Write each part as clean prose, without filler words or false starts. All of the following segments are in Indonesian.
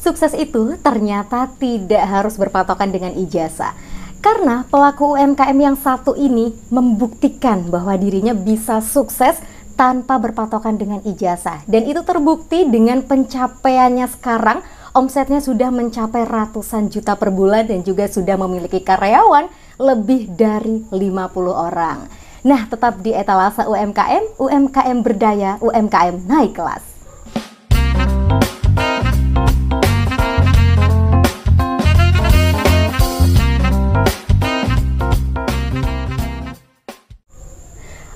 Sukses itu ternyata tidak harus berpatokan dengan ijazah. Karena pelaku UMKM yang satu ini membuktikan bahwa dirinya bisa sukses tanpa berpatokan dengan ijazah. Dan itu terbukti dengan pencapaiannya sekarang. Omsetnya sudah mencapai ratusan juta per bulan dan juga sudah memiliki karyawan lebih dari 50 orang. Nah, tetap di Etalase UMKM, UMKM berdaya, UMKM naik kelas.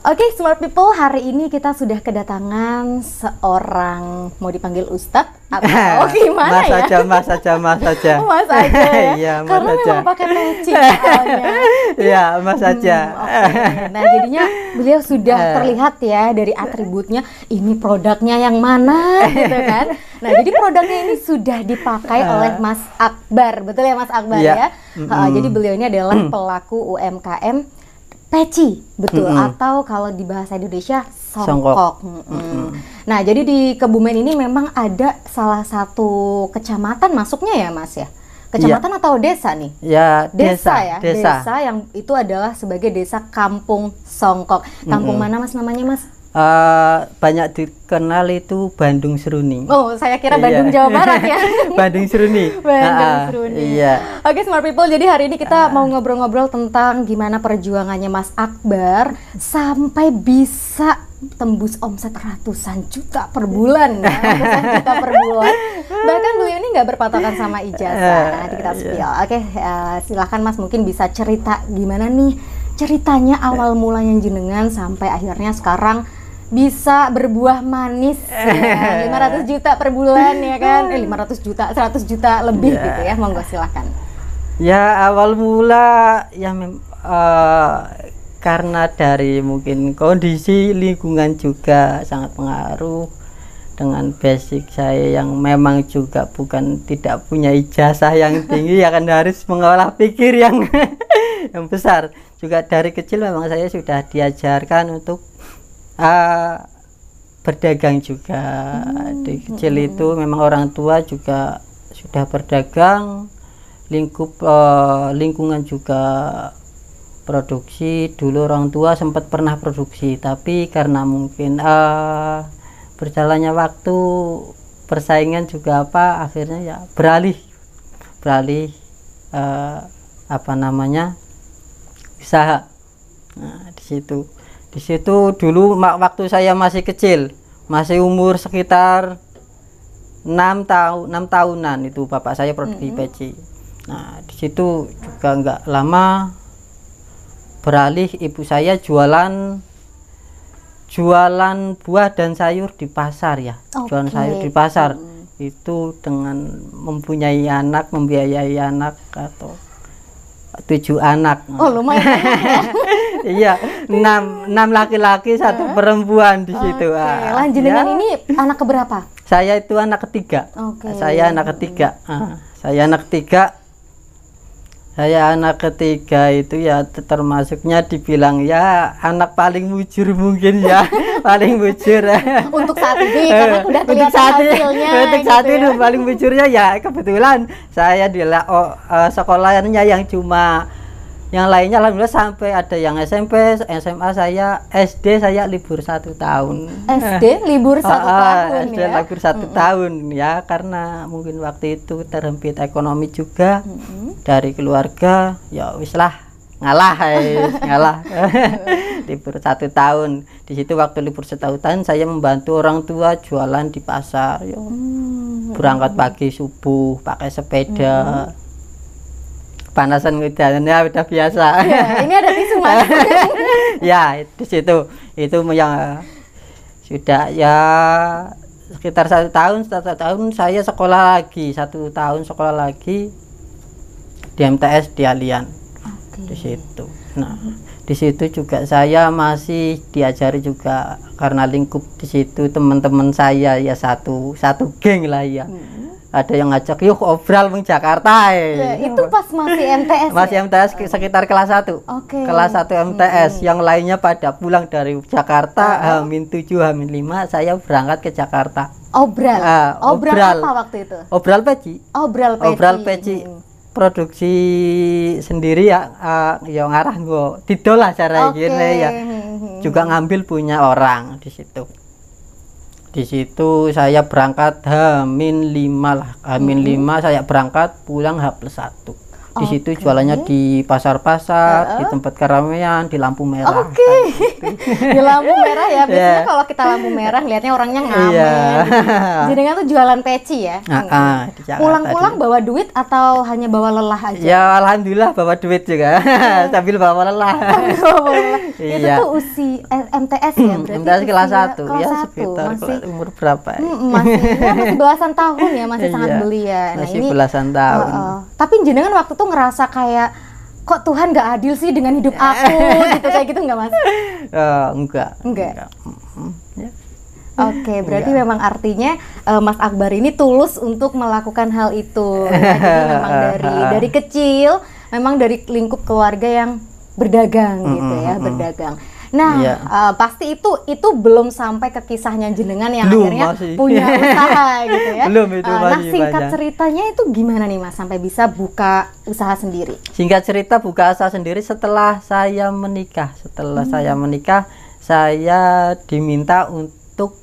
Oke, smart people, hari ini kita sudah kedatangan seorang, mau dipanggil Ustadz atau gimana mas ya? Mas aja. Mas aja ya? Iya, Mas Karena aja. memang pakai peci soalnya. Iya, Mas aja. Oke. Nah, jadinya beliau sudah terlihat ya dari atributnya, ini produknya yang mana gitu kan. Nah, jadi produknya ini sudah dipakai oleh Mas Akbar, betul ya Mas Akbar ya? Jadi beliau ini adalah pelaku UMKM peci, betul, atau kalau di bahasa Indonesia songkok. Nah, jadi di Kebumen ini memang ada salah satu kecamatan masuknya ya Mas ya? Kecamatan atau desa nih? Ya, Desa ya? Desa yang itu adalah sebagai desa Kampung Songkok. Kampung mana Mas namanya Mas? Banyak dikenal itu Bandung Seruni. Oh, saya kira Bandung Jawa Barat ya. Bandung Seruni. Bandung Seruni. Iya. Oke, smart people, jadi hari ini kita mau ngobrol-ngobrol tentang gimana perjuangannya Mas Akbar sampai bisa tembus omset ratusan juta per bulan ya. Ratusan juta per bulan. Bahkan beliau ini nggak berpatokan sama ijazah. Nanti kita spill. Oke, silahkan Mas, mungkin bisa cerita gimana nih ceritanya awal mulanya jenengan sampai akhirnya sekarang bisa berbuah manis ya, 500 juta per bulan ya kan, 500 juta, 100 juta lebih gitu ya, monggo silakan. Ya, awal mula ya karena dari mungkin kondisi lingkungan juga sangat pengaruh dengan basic saya yang memang juga tidak punya ijazah yang tinggi, ya kan harus mengolah pikir yang yang besar. Juga dari kecil memang saya sudah diajarkan untuk berdagang juga. Di kecil itu memang orang tua juga sudah berdagang, lingkungan juga produksi. Dulu orang tua sempat pernah produksi, tapi karena mungkin berjalannya waktu, persaingan juga akhirnya ya beralih usaha. Nah, di situ dulu waktu saya masih kecil, masih umur sekitar 6 tahunan itu bapak saya produksi peci. Nah, di situ juga nggak lama beralih ibu saya jualan buah dan sayur di pasar ya. Jualan sayur di pasar. Itu dengan membiayai anak atau 7 anak. Oh, lumayan. Iya, 6 laki-laki, 1 perempuan di situ. Jenengan ini anak keberapa? Saya itu anak ketiga. Saya anak ketiga. Saya anak ketiga itu ya termasuknya dibilang ya anak paling bujur mungkin ya. Paling bujur. Untuk saat ini karena udah kelihatan hasilnya. Untuk saat ini paling bujurnya ya kebetulan saya di sekolahnya yang cuma yang lainnya alhamdulillah sampai ada yang SMP, SMA saya, SD saya libur 1 tahun. SD libur 1 tahun SD ya? libur 1 tahun ya, karena mungkin waktu itu terhimpit ekonomi juga dari keluarga, ya wis lah ngalah. Libur 1 tahun. Di situ waktu libur 1 tahun saya membantu orang tua jualan di pasar. Berangkat pagi subuh pakai sepeda. Panasan udaranya udah biasa. Ya, ini ada tisu Mas. Ya, di situ itu yang sudah ya sekitar 1 tahun. 1 tahun saya sekolah lagi, 1 tahun sekolah lagi di MTS di Alian. Di situ. Nah, di situ juga saya masih diajari juga karena lingkup di situ teman-teman saya ya satu geng lah ya. Ada yang ngajak yuk obral di Jakarta itu pas masih MTS masih ya? MTS sekitar kelas 1 kelas 1 MTS yang lainnya pada pulang dari Jakarta H-7 H-5 saya berangkat ke Jakarta. Obral. Obral apa waktu itu? Obral peci. Obral peci. Obral peci. Produksi sendiri ya, ya ngarah gue didol lah cara gini ya. Juga ngambil punya orang di situ. Di situ saya berangkat H-5 lah. H-5 saya berangkat, pulang H+1. Di situ jualannya di pasar-pasar, di tempat keramaian, di lampu merah. Di lampu merah ya. Biasanya kalau kita lampu merah lihatnya orangnya ngamen. Jadi kan tuh jualan peci ya. Pulang-pulang bawa duit atau hanya bawa lelah aja? Ya alhamdulillah bawa duit juga. Sambil bawa lelah. Itu tuh MTS ya berarti. MTS kelas 1 ya, sekitar masih umur berapa ya? Masih belasan tahun ya, masih sangat belia. Masih belasan tahun. Tapi jenengan waktu itu ngerasa kayak kok Tuhan nggak adil sih dengan hidup aku gitu, kayak gitu nggak Mas? Enggak. Ya. Oke, berarti memang artinya Mas Akbar ini tulus untuk melakukan hal itu. Ya, jadi memang dari kecil, memang dari lingkup keluarga yang berdagang gitu ya, berdagang. Nah, pasti itu belum sampai ke kisahnya jenengan yang akhirnya punya usaha gitu ya. Belum itu nah, singkat ceritanya itu gimana nih Mas sampai bisa buka usaha sendiri? Singkat cerita buka usaha sendiri setelah saya menikah. Saya diminta untuk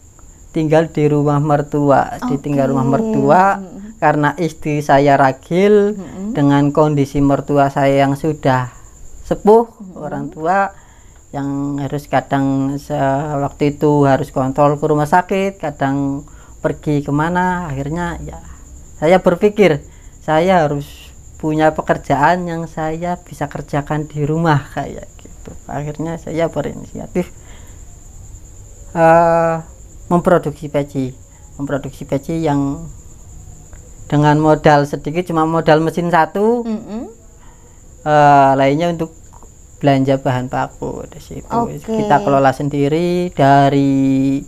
tinggal di rumah mertua, ditinggal rumah mertua karena istri saya ragil dengan kondisi mertua saya yang sudah sepuh, orang tua yang harus kadang waktu itu harus kontrol ke rumah sakit, kadang pergi kemana. Akhirnya ya saya berpikir saya harus punya pekerjaan yang saya bisa kerjakan di rumah kayak gitu. Akhirnya saya berinisiatif memproduksi peci yang dengan modal sedikit, cuma modal mesin satu, lainnya untuk belanja bahan baku di situ. Kita kelola sendiri dari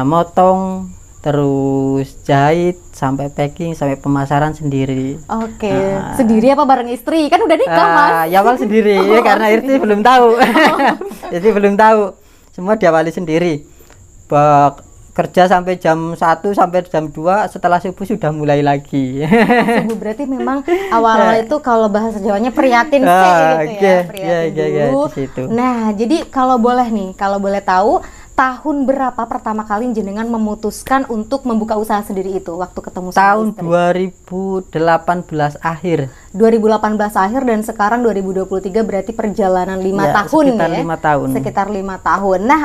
motong, terus jahit sampai packing sampai pemasaran sendiri. Sendiri apa bareng istri? Kan udah nikah Mas. Ya awal sendiri karena istri belum tahu. Istri belum tahu. Semua diawali sendiri. Kerja sampai jam 1 sampai jam 2, setelah subuh sudah mulai lagi. Subuh berarti memang awal-awal itu kalau bahasa Jawanya prihatin sih gitu ya, prihatin dulu. Nah, jadi kalau boleh tahu tahun berapa pertama kali jenengan memutuskan untuk membuka usaha sendiri itu waktu ketemu sama tahun istri? 2018 akhir. 2018 akhir dan sekarang 2023 berarti perjalanan 5 tahun sekitar ya. 5 tahun. Sekitar 5 tahun. Nah,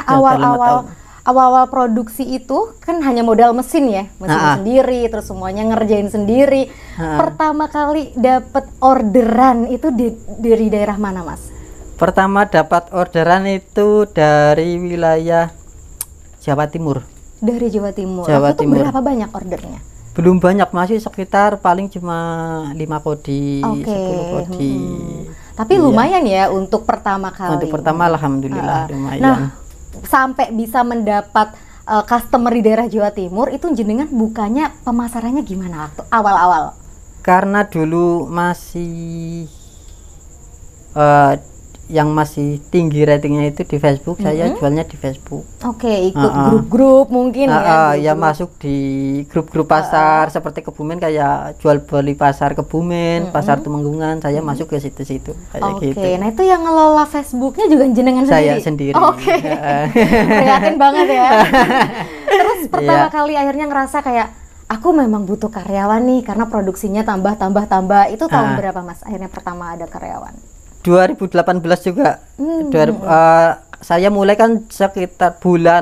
awal-awal produksi itu kan hanya modal mesin ya, sendiri, terus semuanya ngerjain sendiri. Pertama kali dapat orderan itu dari daerah mana Mas? Pertama dapat orderan itu dari wilayah Jawa Timur. Dari Jawa Timur. Jawa Timur. Berapa banyak ordernya? Belum banyak, masih sekitar paling cuma 5 kodi, 10 kodi. Tapi lumayan ya untuk pertama kali. Untuk pertama alhamdulillah lumayan. Nah, sampai bisa mendapat customer di daerah Jawa Timur itu jenengan bukanya pemasarannya gimana waktu awal-awal? Karena dulu masih yang masih tinggi ratingnya itu di Facebook, saya jualnya di Facebook. Ikut grup-grup mungkin ya masuk di grup-grup pasar seperti Kebumen, kayak jual beli pasar Kebumen, pasar Tumenggungan, saya masuk ke situ-situ kayak gitu. Nah itu yang ngelola Facebooknya juga jenengan sendiri? Saya sendiri. Prihatin banget ya. Terus pertama kali akhirnya ngerasa kayak aku memang butuh karyawan nih karena produksinya tambah. Itu tahun berapa Mas akhirnya pertama ada karyawan? 2018 juga. Saya mulai kan sekitar bulan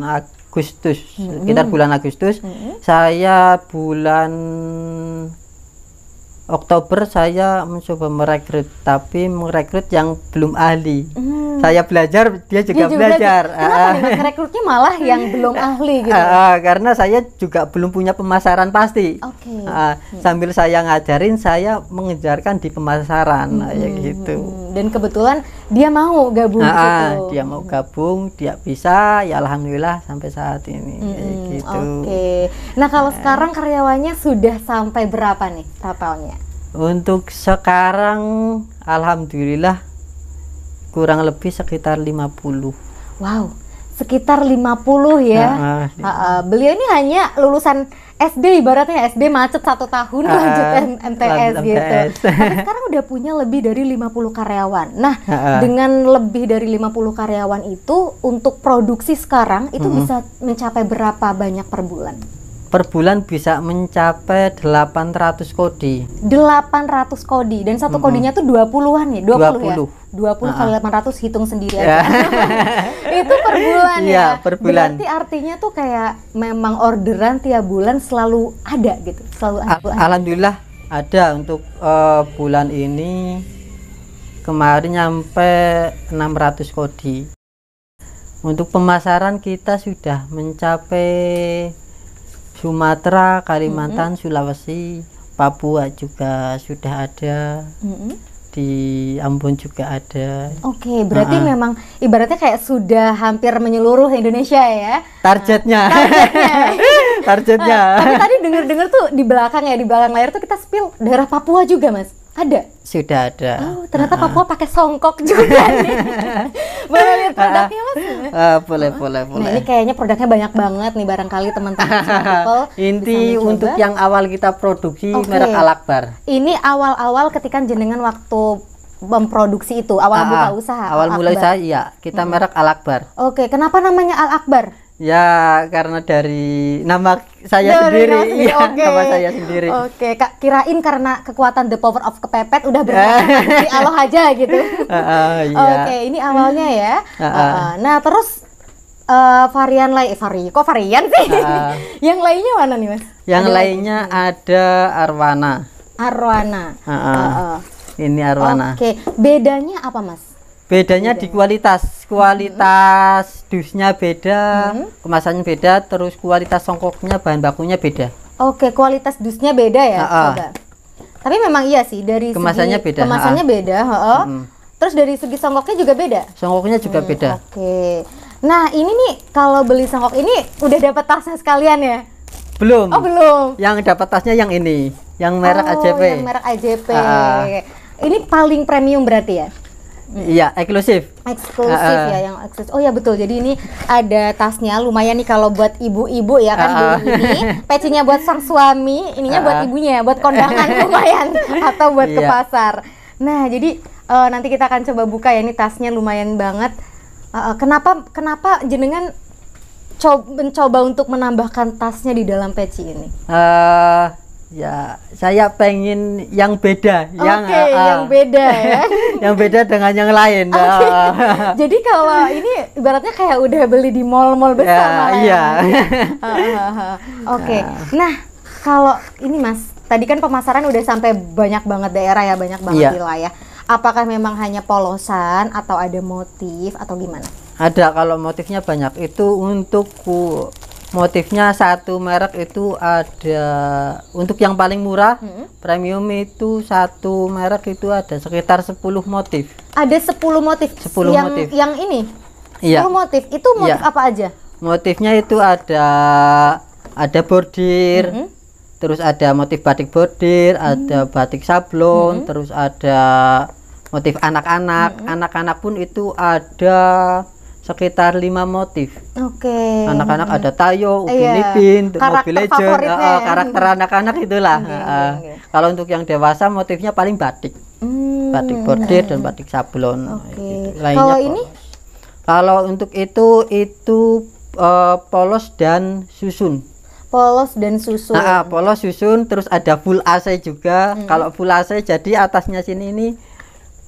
Agustus. Sekitar bulan Agustus. Saya bulan Oktober saya mencoba merekrut, tapi merekrut yang belum ahli. Saya belajar, dia juga belajar. Kenapa rekrutnya malah yang belum ahli gitu? Karena saya juga belum punya pemasaran pasti. Sambil saya ngajarin, saya mengejarkan di pemasaran kayak gitu. Dan kebetulan dia mau gabung gitu. Dia mau gabung, dia bisa, ya alhamdulillah sampai saat ini kayak gitu. Nah kalau sekarang karyawannya sudah sampai berapa nih totalnya? Untuk sekarang alhamdulillah kurang lebih sekitar 50. Wow, sekitar 50 ya. Beliau ini hanya lulusan SD, ibaratnya SD macet 1 tahun lanjut MTS gitu. Tapi sekarang udah punya lebih dari 50 karyawan. Nah, dengan lebih dari 50 karyawan itu untuk produksi sekarang itu bisa mencapai berapa banyak per bulan? Per bulan bisa mencapai 800 kodi. 800 kodi dan satu kodinya tuh 20-an ya, 20 ya. 20 kali 800 hitung sendiri aja. Itu per bulan ya. Per bulan. Berarti artinya tuh kayak memang orderan tiap bulan selalu ada gitu. Selalu ada. Alhamdulillah ada untuk bulan ini kemarin nyampe 600 kodi. Untuk pemasaran kita sudah mencapai Sumatera, Kalimantan, Sulawesi, Papua juga sudah ada, di Ambon juga ada. Oke, berarti memang ibaratnya kayak sudah hampir menyeluruh Indonesia ya. Targetnya. Targetnya. Tapi tadi dengar-dengar tuh di belakang ya, di belakang layar tuh kita spill daerah Papua juga, Mas. Ada? Sudah ada. Oh, ternyata Papua pakai songkok juga nih. Boleh lihat produknya, Mas? Boleh. Nah, ini kayaknya produknya banyak banget nih, barangkali teman-teman people. Inti untuk yang awal kita produksi merek Al Akbar. Ini awal-awal ketika jenengan waktu memproduksi itu, awal buka usaha. Awal mulai saya, kita merek Al Akbar. Oke, kenapa namanya Al Akbar? Ya, karena dari nama saya sendiri. Iya, nama saya sendiri. Oke, Kak, kirain karena kekuatan the power of kepepet udah berarti Allah aja gitu. Iya. Oke, ini awalnya ya. Nah, terus varian lain, kok varian sih? Yang lainnya mana nih, Mas? Yang lainnya ada Arwana. Ini Arwana. Oke, bedanya apa, Mas? Bedanya di kualitas dusnya beda, kemasannya beda, terus kualitas songkoknya, bahan bakunya beda. Oke, kualitas dusnya beda ya, coba. Tapi memang iya sih, dari kemasannya segi beda. Kemasannya beda, terus dari segi songkoknya juga beda. Songkoknya juga beda. Oke. Nah, ini nih kalau beli songkok ini udah dapat tasnya sekalian ya? Belum. Oh, belum. Yang dapat tasnya yang ini, yang merek AJP. Yang merek AJP. Ini paling premium berarti ya? Iya, eksklusif ya, yang eksklusif. Oh ya betul. Jadi ini ada tasnya, lumayan nih kalau buat ibu-ibu ya kan beli ini. Pecinya buat sang suami, ininya buat ibunya, buat kondangan lumayan atau buat ke pasar. Nah, jadi nanti kita akan coba buka ya, ini tasnya lumayan banget. Kenapa jenengan mencoba untuk menambahkan tasnya di dalam peci ini? Ya, saya pengen yang beda, yang beda ya. Yang beda dengan yang lain. Jadi kalau ini ibaratnya kayak udah beli di mall-mall besar. Oke. Nah, kalau ini Mas, tadi kan pemasaran udah sampai banyak banget daerah ya, banyak banget wilayah. Apakah memang hanya polosan atau ada motif atau gimana? Ada, kalau motifnya banyak. Itu untuk motifnya satu merek itu ada, untuk yang paling murah premium itu satu merek itu ada sekitar 10 motif. Ada 10 motif. 10 motif. Yang ini 10 motif itu motif apa aja? Motifnya itu ada bordir, terus ada motif batik bordir, ada batik sablon, terus ada motif anak-anak. Anak-anak pun itu ada sekitar 5 motif. Oke. Anak-anak ada Tayo, Upin Ipin, Mobile Legends, karakter anak-anak itulah. Kalau untuk yang dewasa motifnya paling batik, batik bordir dan batik sablon. Kalau ini? Kalau untuk itu polos dan susun. Polos dan susun. Polos susun, terus ada full AC juga. Kalau full AC jadi atasnya sini ini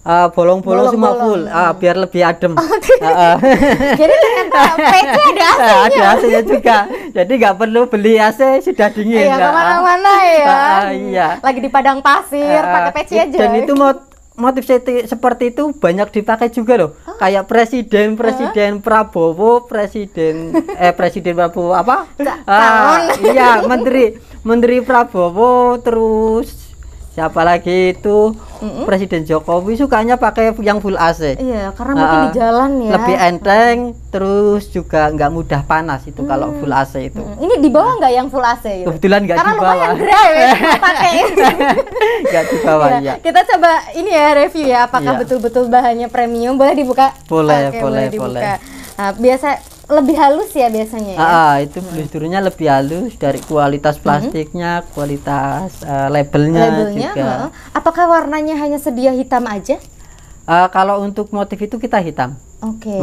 bolong-bolong semua full, biar lebih adem. Jadi ternyata PC ada AC-nya. Ada AC-nya juga. Jadi nggak perlu beli AC, sudah dingin. Iya, kemana-mana ya. Iya. Lagi di padang pasir, pakai PC aja. Dan itu motif seperti itu banyak dipakai juga loh. Kayak presiden Prabowo, presiden Prabowo apa? Iya, menteri Prabowo, terus siapa lagi itu Presiden Jokowi sukanya pakai yang full AC. Iya, karena mungkin di jalan ya. Lebih enteng, terus juga nggak mudah panas itu kalau full AC itu. Ini di bawah nggak yang full AC? Gitu? Kebetulan nggak di bawah. Karena lumayan dry ya, pakai. Nggak di bawah ya. Kita coba ini ya review ya, apakah betul-betul bahannya premium. Boleh dibuka? Boleh dibuka. Nah, biasa lebih halus ya biasanya ya? Itu blusurnya lebih halus dari kualitas plastiknya, kualitas labelnya juga. Apakah warnanya hanya sedia hitam aja? Kalau untuk motif itu kita hitam. Oke.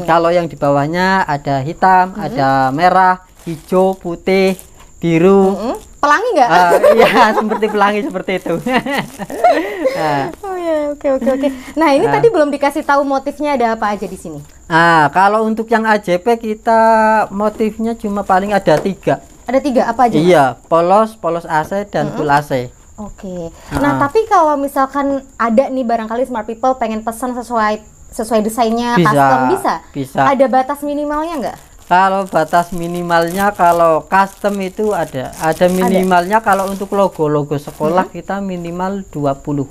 Kalau yang di bawahnya ada hitam, ada merah, hijau, putih, biru. Pelangi nggak? Iya, seperti pelangi seperti itu. Oh ya, oke. Nah ini tadi belum dikasih tahu motifnya ada apa aja di sini. Kalau untuk yang AJP kita motifnya cuma paling ada 3. Ada 3 apa aja? Iya, polos AC dan full AC. Oke. Nah tapi kalau misalkan ada nih barangkali smart people pengen pesan sesuai desainnya custom bisa? Ada batas minimalnya nggak? Kalau batas minimalnya kalau custom itu ada minimalnya. Kalau untuk logo-logo sekolah kita minimal 20.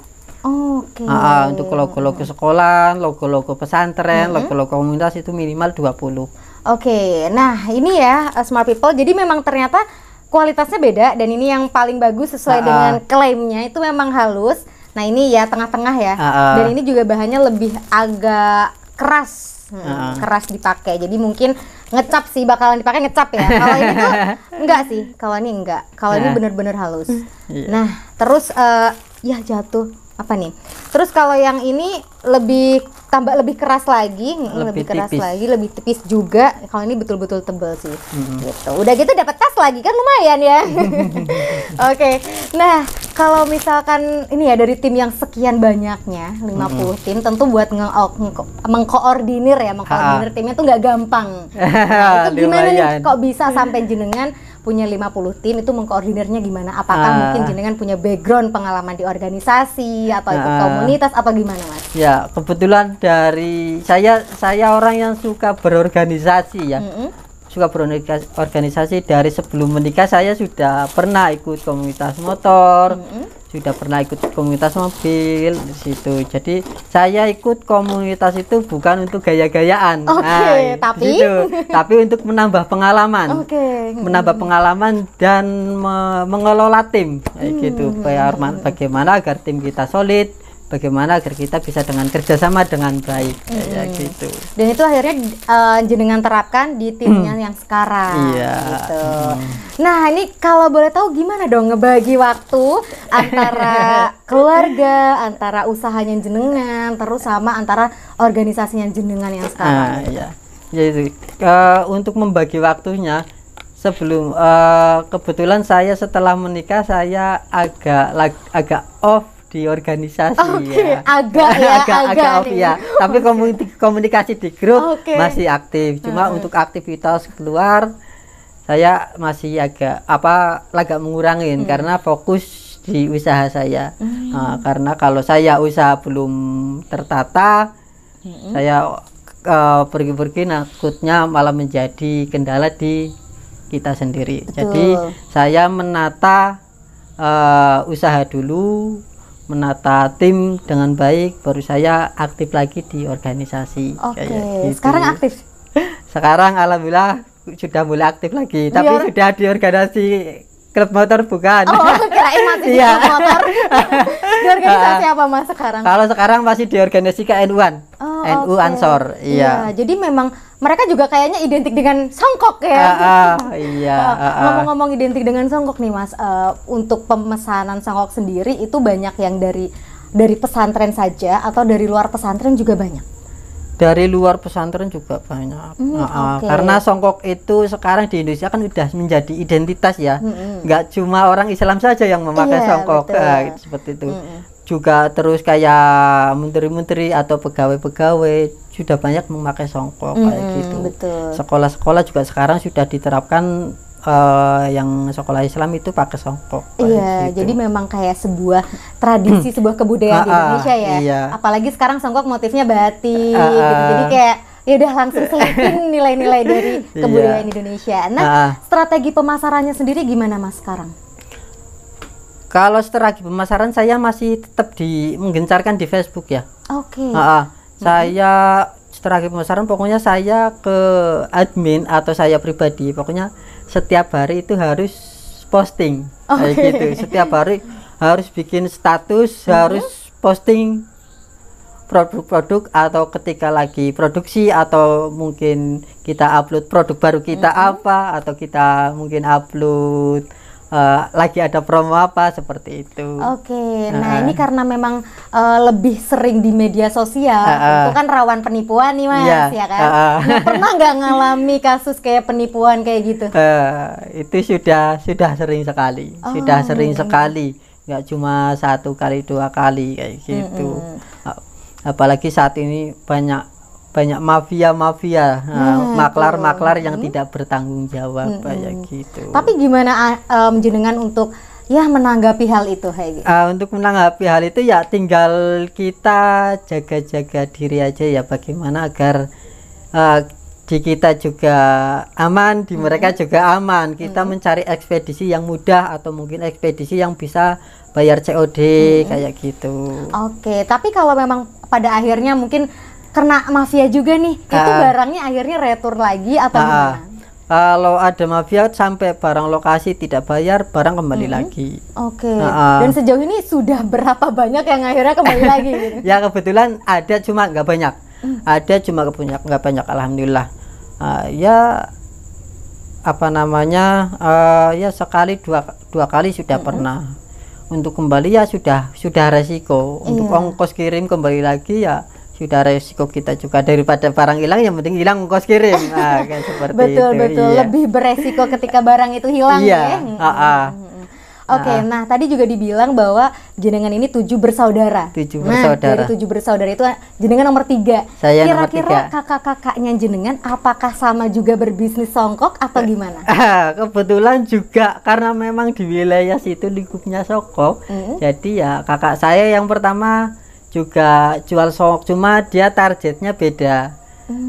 Oke. Untuk logo-logo sekolah, logo-logo pesantren, logo-logo komunitas itu minimal 20. Oke. Nah, ini ya smart people. Jadi memang ternyata kualitasnya beda dan ini yang paling bagus sesuai dengan klaimnya itu memang halus. Nah, ini ya tengah-tengah ya. Dan ini juga bahannya lebih agak keras. Keras dipakai, jadi mungkin ngecap sih, bakalan dipakai ngecap ya. Kalau ini tuh enggak sih, kalau ini enggak, kalau ini bener-bener halus. Nah terus ya jatuh apa nih, terus kalau yang ini lebih keras lagi, lebih keras tipis lagi, lebih tipis juga. Kalau ini betul-betul tebal sih. Gitu. Udah gitu dapat tas lagi kan lumayan ya. Oke. Nah, kalau misalkan ini ya dari tim yang sekian banyaknya 50 tim, tentu buat mengkoordinir timnya tuh nggak gampang. Nah, itu gimana nih kok bisa sampai jenengan punya 50 tim itu mengkoordinirnya gimana? Apakah mungkin jenengan punya background pengalaman di organisasi atau ikut komunitas atau gimana Mas? Ya, kebetulan dari saya orang yang suka berorganisasi ya. Suka berorganisasi dari sebelum menikah. Saya sudah pernah ikut komunitas motor, sudah pernah ikut komunitas mobil di situ. Jadi saya ikut komunitas itu bukan untuk gaya-gayaan, tapi untuk menambah pengalaman, menambah pengalaman dan mengelola tim, kayak gitu. Bagaimana agar tim kita solid, bagaimana agar kita bisa dengan kerjasama dengan baik, kayak gitu. Dan itu akhirnya jenengan terapkan di timnya yang sekarang. Gitu. Nah ini kalau boleh tahu gimana dong ngebagi waktu antara keluarga, antara usahanya jenengan, terus sama antara organisasinya jenengan yang sekarang. Jadi untuk membagi waktunya, sebelum kebetulan saya setelah menikah saya agak off di organisasi. Agak off ya. Tapi komunikasi di grup masih aktif. Cuma untuk aktivitas keluar saya masih agak mengurangin karena fokus di usaha saya. Karena kalau saya usaha belum tertata, saya pergi-pergi takutnya malah menjadi kendala di kita sendiri. Jadi saya menata usaha dulu, menata tim dengan baik, baru saya aktif lagi di organisasi. Gitu. Sekarang aktif? Sekarang alhamdulillah sudah mulai aktif lagi, tapi sudah di organisasi klub motor bukan. Kirain masih di klub motor. Di organisasi apa Mas sekarang? Kalau sekarang masih di organisasi KNU-an. NU Ansor. Iya. Jadi memang mereka juga kayaknya identik dengan songkok ya. Ngomong-ngomong identik dengan songkok nih Mas, untuk pemesanan songkok sendiri itu banyak yang dari pesantren saja atau dari luar pesantren juga banyak? Dari luar pesantren juga banyak. Karena songkok itu sekarang di Indonesia kan udah menjadi identitas ya. Nggak cuma orang Islam saja yang memakai songkok, seperti itu. Juga terus kayak menteri-menteri atau pegawai-pegawai sudah banyak memakai songkok kayak gitu. Sekolah-sekolah juga sekarang sudah diterapkan yang sekolah Islam itu pakai songkok. Gitu. Jadi memang kayak sebuah tradisi, sebuah kebudayaan di Indonesia ya. Apalagi sekarang songkok motifnya batik gitu. Jadi kayak ya udah langsung selipin nilai-nilai dari kebudayaan Indonesia. Nah, strategi pemasarannya sendiri gimana Mas sekarang? Kalau strategi pemasaran saya masih tetap menggencarkan di Facebook ya. Saya strategi pemasaran pokoknya saya ke admin atau saya pribadi pokoknya setiap hari itu harus posting kayak gitu. Setiap hari harus bikin status, harus posting produk-produk atau ketika lagi produksi atau mungkin kita upload produk baru kita apa atau kita mungkin upload lagi ada promo apa seperti itu. Oke, nah ini karena memang lebih sering di media sosial, itu kan rawan penipuan nih Mas, ya kan? Nah, pernah nggak ngalami kasus kayak penipuan kayak gitu? Itu sudah sering sekali, nggak cuma 1 kali 2 kali kayak gitu. Apalagi saat ini banyak mafia maklar yang tidak bertanggung jawab kayak gitu. Tapi gimana jenengan untuk ya menanggapi hal itu kayak gitu? Untuk menanggapi hal itu ya tinggal kita jaga-jaga diri aja ya, bagaimana agar di kita juga aman, di mereka juga aman. Kita mencari ekspedisi yang mudah atau mungkin ekspedisi yang bisa bayar COD kayak gitu. Oke, tapi kalau memang pada akhirnya mungkin kena mafia juga nih, itu barangnya akhirnya retur lagi atau gimana? Kalau ada mafia sampai barang lokasi tidak bayar, barang kembali lagi. Oke. Dan sejauh ini sudah berapa banyak yang akhirnya kembali lagi? Gitu? Ya kebetulan ada, cuma nggak banyak. Ada cuma nggak banyak, alhamdulillah. Ya apa namanya? Ya sekali dua kali sudah pernah. Untuk kembali ya sudah resiko. Untuk ongkos kirim kembali lagi ya sudah resiko kita juga, daripada barang hilang yang penting hilang ongkos kirim. Kayak seperti betul itu. Lebih beresiko ketika barang itu hilang ya. Oke, nah tadi juga dibilang bahwa jenengan ini 7 bersaudara. 7 bersaudara. Dari 7 bersaudara itu jenengan nomor 3. Saya kira-kira kakak-kakaknya jenengan apakah sama juga berbisnis songkok atau gimana? Kebetulan juga karena memang di wilayah situ lingkupnya songkok. Jadi ya kakak saya yang pertama juga jual songkok, cuma dia targetnya beda.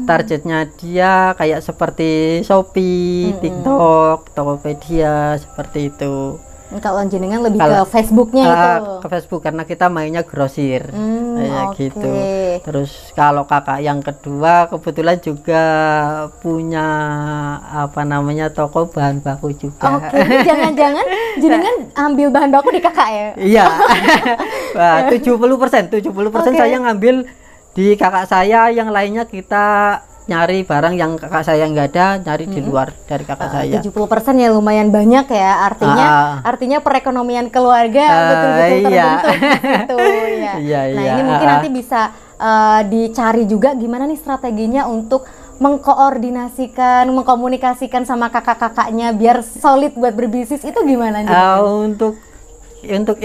Targetnya dia kayak seperti Shopee, TikTok, Tokopedia seperti itu. Kalau jenengan lebih ke Facebooknya itu? Ke Facebook, karena kita mainnya grosir kayak gitu. Terus kalau kakak yang kedua kebetulan juga punya apa namanya toko bahan baku juga. Oke, jangan-jangan jenengan ambil bahan baku di kakak ya? Iya. 70% saya ngambil di kakak saya, yang lainnya kita nyari barang yang kakak saya nggak ada, nyari di luar dari kakak saya. 70% ya lumayan banyak ya, artinya perekonomian keluarga betul-betul terbentuk gitu ya. Nah ini mungkin nanti bisa dicari juga gimana nih strateginya untuk mengkoordinasikan, mengkomunikasikan sama kakak-kakaknya biar solid buat berbisnis, itu gimana? Untuk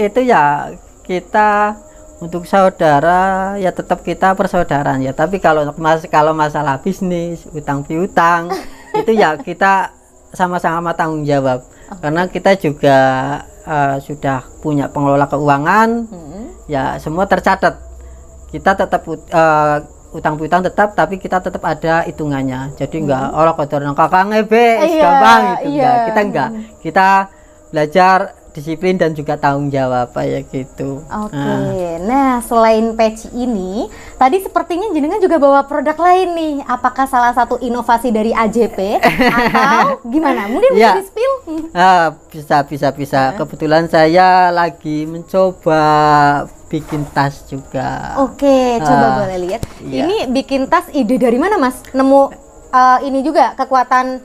itu ya kita, untuk saudara ya tetap kita persaudaraan ya, tapi kalau masalah bisnis, utang piutang itu ya kita sama-sama tanggung jawab. Karena kita juga sudah punya pengelola keuangan, ya semua tercatat. Kita tetap utang piutang tetap, tapi kita tetap ada hitungannya. Jadi enggak orang kotor kakak ngebe gampang gitu, kita enggak. Kita belajar disiplin dan juga tanggung jawab kayak gitu. Oke. Nah, selain peci ini, tadi sepertinya jenengan juga bawa produk lain nih. Apakah salah satu inovasi dari AJP atau gimana? Mungkin bisa di-spill? Bisa. Kebetulan saya lagi mencoba bikin tas juga. Oke, coba boleh lihat. Ini bikin tas ide dari mana, Mas? Nemu ini juga kekuatan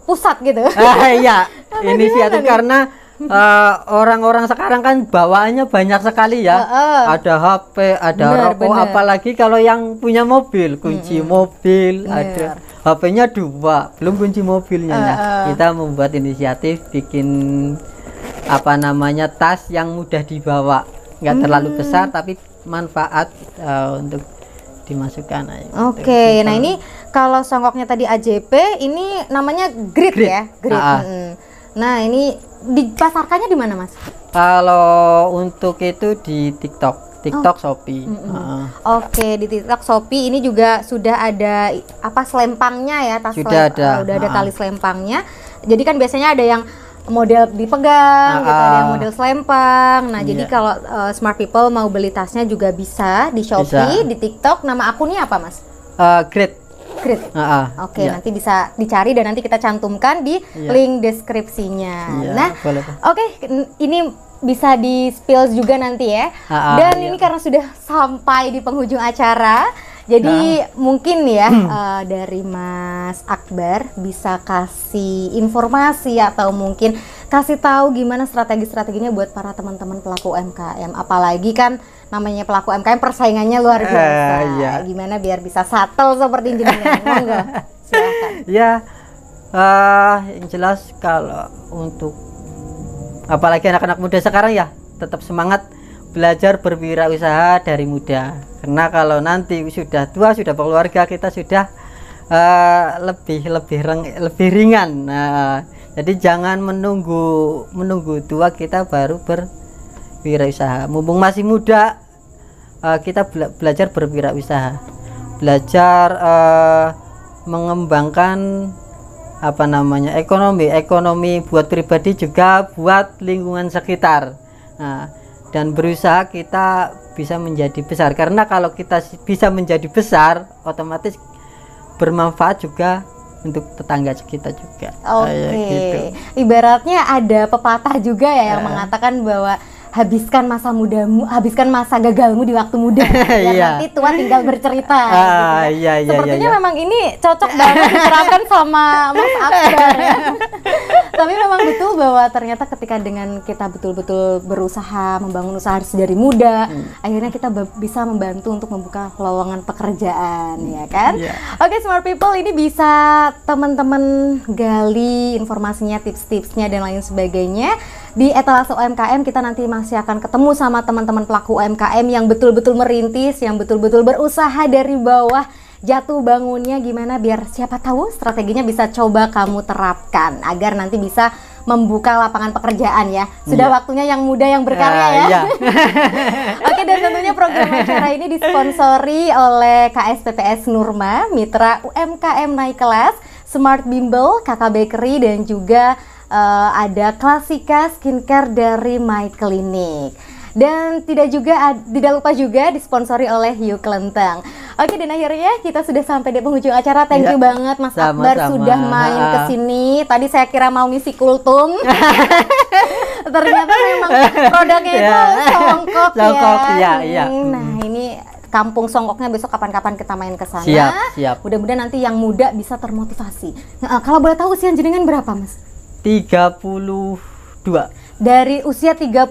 pusat gitu. Iya. Inisiatif karena orang-orang sekarang kan bawaannya banyak sekali ya. Ada HP, ada rokok, apalagi kalau yang punya mobil, kunci mobil, ada HP-nya 2, belum kunci mobilnya. Nah, kita membuat inisiatif bikin apa namanya tas yang mudah dibawa, nggak terlalu besar tapi manfaat untuk dimasukkan. Oke, nah ini kalau songkoknya tadi AJP, ini namanya Grid ya, Grid. Nah ini dipasarkannya di mana, Mas? Kalau untuk itu di TikTok, Shopee. Oke, di TikTok, Shopee ini juga sudah ada selempangnya ya, tas sudah ada tali selempangnya. Jadi kan biasanya ada yang model dipegang, gitu, ada yang model selempang. Nah, jadi kalau smart people mau beli tasnya juga bisa di Shopee, di TikTok. Nama akunnya apa, Mas? Grid. Oke, nanti bisa dicari dan nanti kita cantumkan di link deskripsinya. Oke, ini bisa di-spill juga nanti ya. Dan iya. ini karena sudah sampai di penghujung acara, jadi mungkin ya dari Mas Akbar bisa kasih informasi atau mungkin kasih tahu gimana strategi-strateginya buat para teman-teman pelaku UMKM. Apalagi kan namanya pelaku UMKM persaingannya luar biasa. Iya. Gimana biar bisa settle seperti jenengan? Monggo, silakan. Ya, yang jelas kalau untuk apalagi anak-anak muda sekarang ya tetap semangat belajar berwirausaha dari muda. Karena kalau nanti sudah tua, sudah berkeluarga, kita sudah lebih ringan. Jadi jangan menunggu tua kita baru berwirausaha. Mumpung masih muda, kita belajar berwirausaha, belajar mengembangkan ekonomi buat pribadi juga buat lingkungan sekitar. Dan berusaha kita bisa menjadi besar, karena kalau kita bisa menjadi besar otomatis bermanfaat juga untuk tetangga kita juga. Gitu. Ibaratnya ada pepatah juga ya yang mengatakan bahwa habiskan masa mudamu, habiskan masa gagalmu di waktu muda, biar nanti tua tinggal bercerita. Sepertinya memang ini cocok banget diterapkan sama Mas Akbar ya. Tapi memang betul bahwa ternyata ketika dengan kita betul-betul berusaha membangun usaha dari muda, akhirnya kita bisa membantu untuk membuka lowongan pekerjaan, ya kan? Oke, Smart People, ini bisa teman-teman gali informasinya, tips-tipsnya dan lain sebagainya di Etalase UMKM. Kita nanti masih akan ketemu sama teman-teman pelaku UMKM yang betul-betul merintis, yang betul-betul berusaha dari bawah, jatuh bangunnya gimana, biar siapa tahu strateginya bisa coba kamu terapkan agar nanti bisa membuka lapangan pekerjaan ya. Sudah waktunya yang muda yang berkarya ya. Oke, dan tentunya program acara ini disponsori oleh KSPPS Nurma, Mitra UMKM Naik Kelas, Smart Bimbel, Kakak Bakery, dan juga ada Klasika Skincare dari My Clinic. Dan tidak lupa juga disponsori oleh Hiu Kelenteng. Oke, dan akhirnya kita sudah sampai di penghujung acara. Thank you banget Mas Akbar sudah main ke sini. Tadi saya kira mau ngisi kultum. Ternyata memang produknya itu songkok ya. Nah, ini kampung songkoknya besok kapan-kapan kita main ke sana. Siap. Mudah-mudahan nanti yang muda bisa termotivasi. Nah, kalau boleh tahu usia jenengan berapa, Mas? 32. Dari usia 32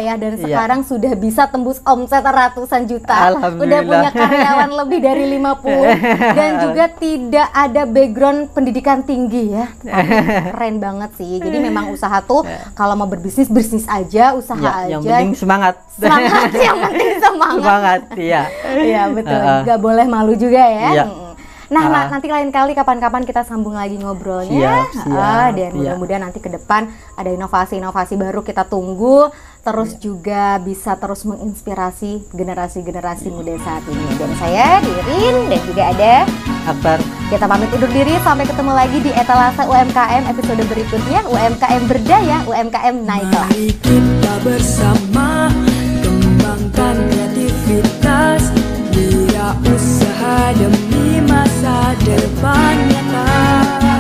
ya, dan sekarang sudah bisa tembus omset ratusan juta. Udah punya karyawan lebih dari 50 dan juga tidak ada background pendidikan tinggi ya. Keren banget sih. Jadi memang usaha tuh kalau mau berbisnis, bisnis aja, usaha aja. Yang penting semangat. Yang penting semangat. Iya betul. Gak boleh malu juga ya. Nah, nanti lain kali kapan-kapan kita sambung lagi ngobrolnya. Dan mudah-mudahan nanti ke depan ada inovasi-inovasi baru kita tunggu. Terus juga bisa terus menginspirasi generasi-generasi muda saat ini. Dan saya Dirin dan juga ada Akbar. Kita pamit undur diri, sampai ketemu lagi di Etalase UMKM episode berikutnya. UMKM berdaya, UMKM naik kelas. Mari kita bersama kembangkan kreativitas, wirausaha demi masa depan nyata.